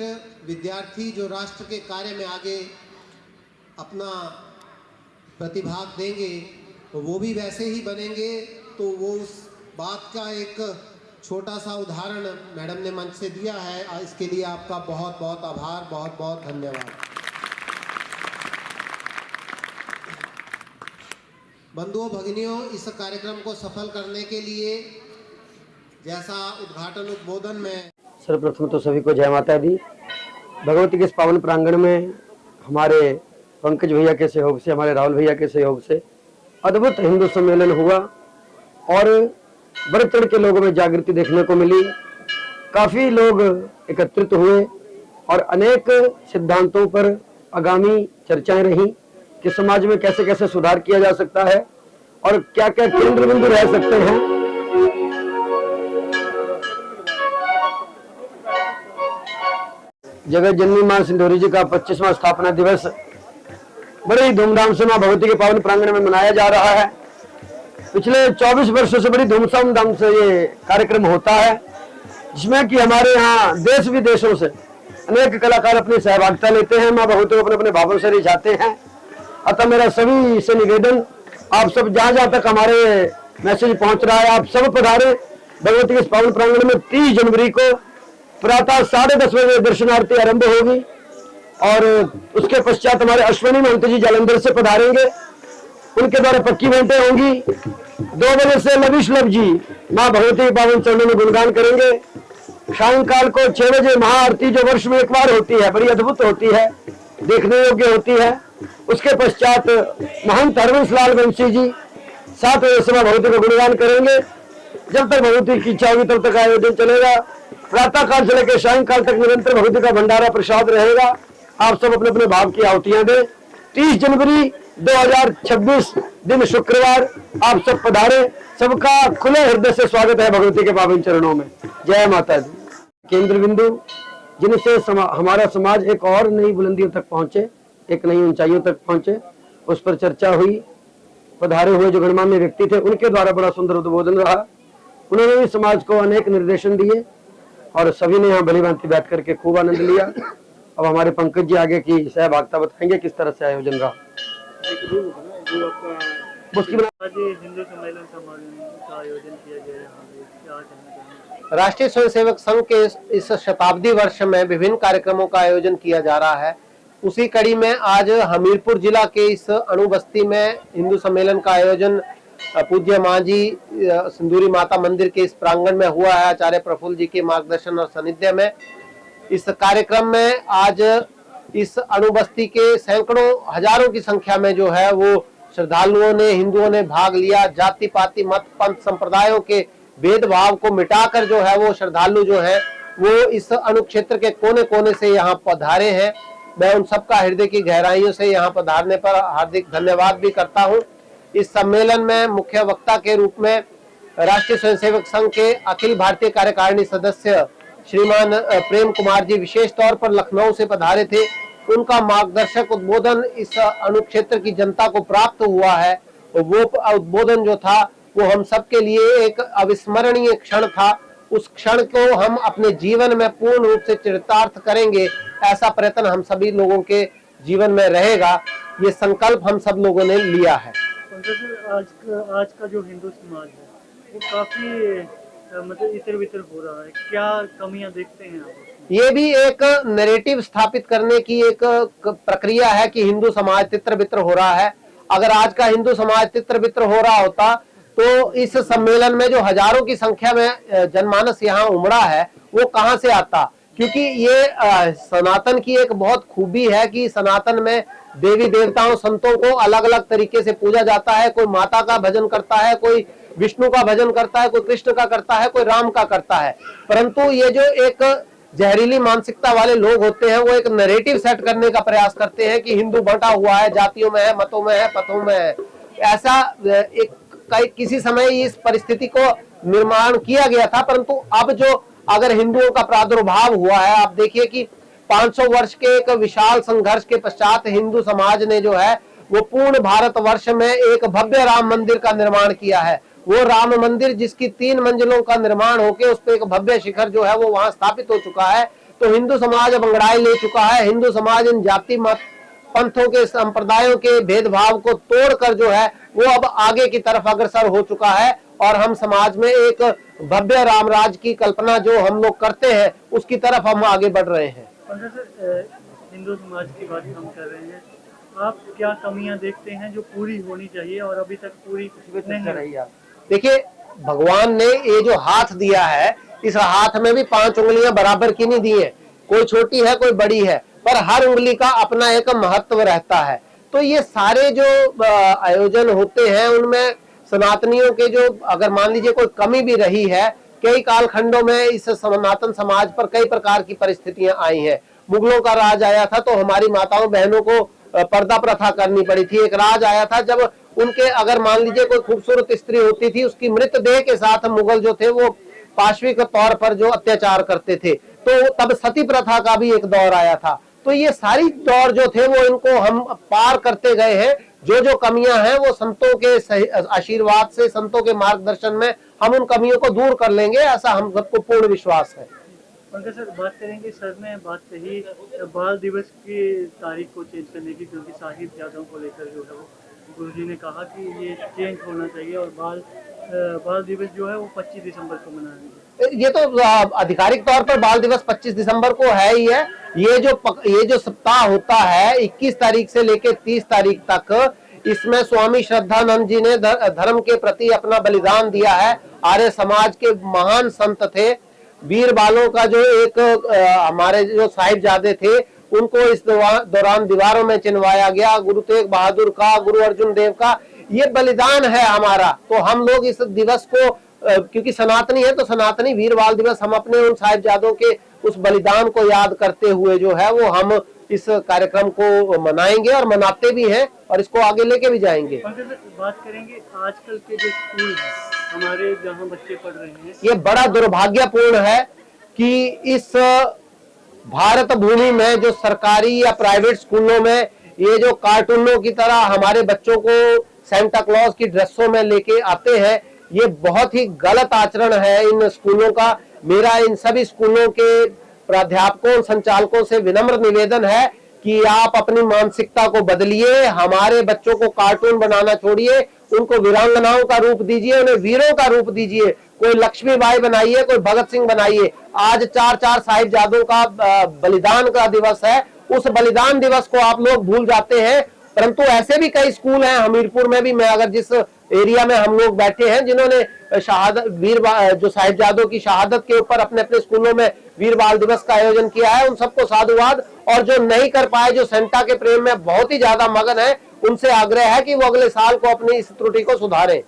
श्रेष्ठ विद्यार्थी जो राष्ट्र के कार्य में आगे अपना प्रतिभाग देंगे तो वो भी वैसे ही बनेंगे। तो वो उस बात का एक छोटा सा उदाहरण मैडम ने मंच से दिया है। इसके लिए आपका बहुत बहुत आभार, बहुत बहुत धन्यवाद। बंधुओं भगिनियों, इस कार्यक्रम को सफल करने के लिए जैसा उद्घाटन उद्बोधन में सर्वप्रथम तो सभी को जय माता दी। भगवती के इस पावन प्रांगण में हमारे पंकज भैया के सहयोग से, हमारे राहुल भैया के सहयोग से अद्भुत हिंदू सम्मेलन हुआ और बढ़ चढ़ के लोगों में जागृति देखने को मिली। काफी लोग एकत्रित हुए और अनेक सिद्धांतों पर आगामी चर्चाएं रही कि समाज में कैसे कैसे सुधार किया जा सकता है और क्या क्या केंद्र बिंदु रह सकते हैं। जगत जननी मां सिंदूरी जी का 25वां स्थापना दिवस बड़े ही धूमधाम से मां भगवती के पावन प्रांगण में मनाया जा रहा है। पिछले 24 वर्षों से बड़ी धूमधाम से ये कार्यक्रम होता है, जिसमें कि हमारे यहाँ देश विदेशों से अनेक कलाकार अपनी सहभागिता लेते हैं, मां भगवती को अपने अपने भावों से रिझाते हैं। अतः मेरा सभी से निवेदन, आप सब जहाँ जहाँ तक हमारे मैसेज पहुंच रहा है, आप सब पधारे। भगवती के पावन प्रांगण में 30 जनवरी को प्रातः 10:30 बजे दर्शन आरती आरंभ होगी और उसके पश्चात हमारे अश्विनी महंत जी जालंधर से पधारेंगे। उनके द्वारा पक्की भेंटें होंगी। 2 बजे से लविश लव जी मां भगवती के पावन चरणों में गुणगान करेंगे। सायंकाल को 6 बजे महाआरती जो वर्ष में एक बार होती है, बड़ी अद्भुत होती है, देखने योग्य होती है। उसके पश्चात महंत हरवंश लाल वंशी जी 7 बजे से मां भगवती को गुणगान करेंगे। जब तक भगवती की इच्छा होगी तब तक आयोजन चलेगा। प्रातः काल से लेकर सायंकाल तक निरंतर भगवती का भंडारा प्रसाद रहेगा। आप सब अपने अपने भाव की आहुतियां दें। 30 जनवरी 2026 दिन शुक्रवार आप सब पधारे। सबका खुले हृदय से स्वागत है भगवती के पावन चरणों में। जय माता दी। केंद्र बिंदु जिनसे हमारा समाज एक और नई बुलंदियों तक पहुंचे, एक नई ऊंचाइयों तक पहुंचे, उस पर चर्चा हुई। पधारे हुए जो गणमान्य व्यक्ति थे उनके द्वारा बड़ा सुंदर उद्बोधन रहा। उन्होंने भी समाज को अनेक निर्देशन दिए और सभी ने यहाँ भली भांति बैठ करके खूब आनंद लिया। अब हमारे पंकज जी आगे की सहभागिता बताएंगे किस तरह से आयोजन रहा। हिंदू सम्मेलन का आयोजन किया गया। राष्ट्रीय स्वयंसेवक संघ के इस शताब्दी वर्ष में विभिन्न कार्यक्रमों का आयोजन किया जा रहा है। उसी कड़ी में आज हमीरपुर जिला के इस अणुबस्ती में हिंदू सम्मेलन का आयोजन पूज्य मां जी सिंदूरी माता मंदिर के इस प्रांगण में हुआ है, आचार्य प्रफुल्ल जी के मार्गदर्शन और सानिध्य में। इस कार्यक्रम में आज इस अणुबस्ती के सैकड़ों हजारों की संख्या में जो है वो श्रद्धालुओं ने, हिंदुओं ने भाग लिया। जाति पाति मत पंथ संप्रदायों के भेदभाव को मिटाकर जो है वो श्रद्धालु जो है वो इस अणु क्षेत्र के कोने कोने से यहाँ पधारे हैं। मैं उन सबका हृदय की गहराइयों से यहाँ पधारने पर हार्दिक धन्यवाद भी करता हूँ। इस सम्मेलन में मुख्य वक्ता के रूप में राष्ट्रीय स्वयंसेवक संघ के अखिल भारतीय कार्यकारिणी सदस्य श्रीमान प्रेम कुमार जी विशेष तौर पर लखनऊ से पधारे थे। उनका मार्गदर्शक उद्बोधन इस अणु क्षेत्र की जनता को प्राप्त हुआ है। वो उद्बोधन जो था वो हम सबके लिए एक अविस्मरणीय क्षण था। उस क्षण को हम अपने जीवन में पूर्ण रूप से चरितार्थ करेंगे, ऐसा प्रयत्न हम सभी लोगों के जीवन में रहेगा। ये संकल्प हम सब लोगों ने लिया है। आज का जो हिंदू समाज है वो काफी मतलब इतर बितर हो रहा है, क्या कमियां देखते हैं आप? ये भी एक नैरेटिव स्थापित करने की एक प्रक्रिया है कि हिंदू समाज तितर बितर हो रहा है। अगर आज का हिंदू समाज तितर बितर हो रहा होता तो इस सम्मेलन में जो हजारों की संख्या में जनमानस यहाँ उमड़ा है वो कहाँ से आता? क्योंकि ये सनातन की एक बहुत खूबी है कि सनातन में देवी देवताओं संतों को अलग अलग तरीके से पूजा जाता है। कोई माता का भजन करता है, कोई विष्णु का भजन करता है, कोई कृष्ण का करता है, कोई राम का करता है। परंतु ये जो एक जहरीली मानसिकता वाले लोग होते हैं वो एक नैरेटिव सेट करने का प्रयास करते हैं कि हिंदू बंटा हुआ है, जातियों में है, मतों में है, पथों में है। ऐसा एक किसी समय इस परिस्थिति को निर्माण किया गया था। परंतु अब जो अगर हिंदुओं का प्रादुर्भाव हुआ है, आप देखिए कि 500 वर्ष के एक विशाल संघर्ष के पश्चात हिंदू समाज ने जो है वो पूर्ण भारतवर्ष में एक भव्य राम मंदिर का निर्माण किया है। वो राम मंदिर जिसकी 3 मंजिलों का निर्माण होकर उस पर एक भव्य शिखर जो है वो वहां स्थापित हो चुका है। तो हिंदू समाज अब अंगड़ाई ले चुका है। हिंदू समाज इन जाति मत पंथों के संप्रदायों के भेदभाव को तोड़कर जो है वो अब आगे की तरफ अग्रसर हो चुका है और हम समाज में एक भव्य रामराज की कल्पना जो हम लोग करते हैं उसकी तरफ हम आगे बढ़ रहे हैं। सर, हिंदू समाज की बात हम कर रहे हैं, आप क्या कमियां देखते हैं जो पूरी होनी चाहिए और अभी तक पूरी नहीं रही? देखिए, भगवान ने ये जो हाथ दिया है, इस हाथ में भी 5 उंगलियां बराबर की नहीं दी है, कोई छोटी है कोई बड़ी है, पर हर उंगली का अपना एक महत्व रहता है। तो ये सारे जो आयोजन होते हैं उनमें सनातनियों के जो अगर मान लीजिए कोई कमी भी रही है, कई कालखंडों में इस सनातन समाज पर कई प्रकार की परिस्थितियां आई हैं। मुगलों का राज आया था तो हमारी माताओं बहनों को पर्दा प्रथा करनी पड़ी थी। एक राज आया था जब उनके अगर मान लीजिए कोई खूबसूरत स्त्री होती थी, उसकी मृतदेह के साथ मुगल जो थे वो पाशविक तौर पर जो अत्याचार करते थे, तो तब सती प्रथा का भी एक दौर आया था। तो ये सारी दौर जो थे वो इनको हम पार करते गए हैं। जो जो कमियां हैं वो संतों के आशीर्वाद से, संतों के मार्गदर्शन में हम उन कमियों को दूर कर लेंगे, ऐसा हम सबको पूर्ण विश्वास है। पंकज सर, बात करेंगे, सर ने बात कही बाल दिवस की तारीख को चेंज करने की, क्योंकि साहिबजादों को लेकर जो है वो गुरुजी ने कहा कि ये चेंज होना चाहिए और बाल दिवस जो है वो 25 दिसंबर को मनाएंगे। ये तो आधिकारिक तौर पर बाल दिवस 25 दिसंबर को है ही है। ये जो सप्ताह होता है 21 तारीख से लेकर 30 तारीख तक, इसमें स्वामी श्रद्धानंद जी ने धर्म के प्रति अपना बलिदान दिया है। आर्य समाज के महान संत थे। वीर बालों का जो एक हमारे जो साहिबजादे थे उनको इस दौरान दीवारों में चिनवाया गया। गुरु तेग बहादुर का, गुरु अर्जुन देव का ये बलिदान है हमारा। तो हम लोग इस दिवस को क्योंकि सनातनी है तो सनातनी वीर बाल दिवस हम अपने उन साहिबजादों के उस बलिदान को याद करते हुए जो है वो हम इस कार्यक्रम को मनाएंगे और मनाते भी हैं और इसको आगे लेके भी जाएंगे। बात करेंगे आजकल के जो स्कूल हैं हमारे जहाँ बच्चे पढ़ रहे हैं, ये बड़ा दुर्भाग्यपूर्ण है कि इस भारत भूमि में जो सरकारी या प्राइवेट स्कूलों में ये जो कार्टूनों की तरह हमारे बच्चों को सेंटा क्लॉज की ड्रेसों में लेके आते हैं, ये बहुत ही गलत आचरण है इन स्कूलों का। मेरा इन सभी स्कूलों के प्राध्यापकों, संचालकों से विनम्र निवेदन है कि आप अपनी मानसिकता को बदलिए। हमारे बच्चों को कार्टून बनाना छोड़िए, उनको वीरांगनाओं का रूप दीजिए, उन्हें वीरों का रूप दीजिए। कोई लक्ष्मीबाई बनाइए, कोई भगत सिंह बनाइए। आज 4-4 साहिबजादों का बलिदान का दिवस है, उस बलिदान दिवस को आप लोग भूल जाते हैं। परंतु ऐसे भी कई स्कूल हैं, हमीरपुर में भी, मैं अगर जिस एरिया में हम लोग बैठे हैं, जिन्होंने शहादत जो साहिबजादों की शहादत के ऊपर अपने अपने स्कूलों में वीर बाल दिवस का आयोजन किया है, उन सबको साधुवाद। और जो नहीं कर पाए, जो सेंटा के प्रेम में बहुत ही ज्यादा मगन है, उनसे आग्रह है कि वो अगले साल को अपनी इस त्रुटि को सुधारें।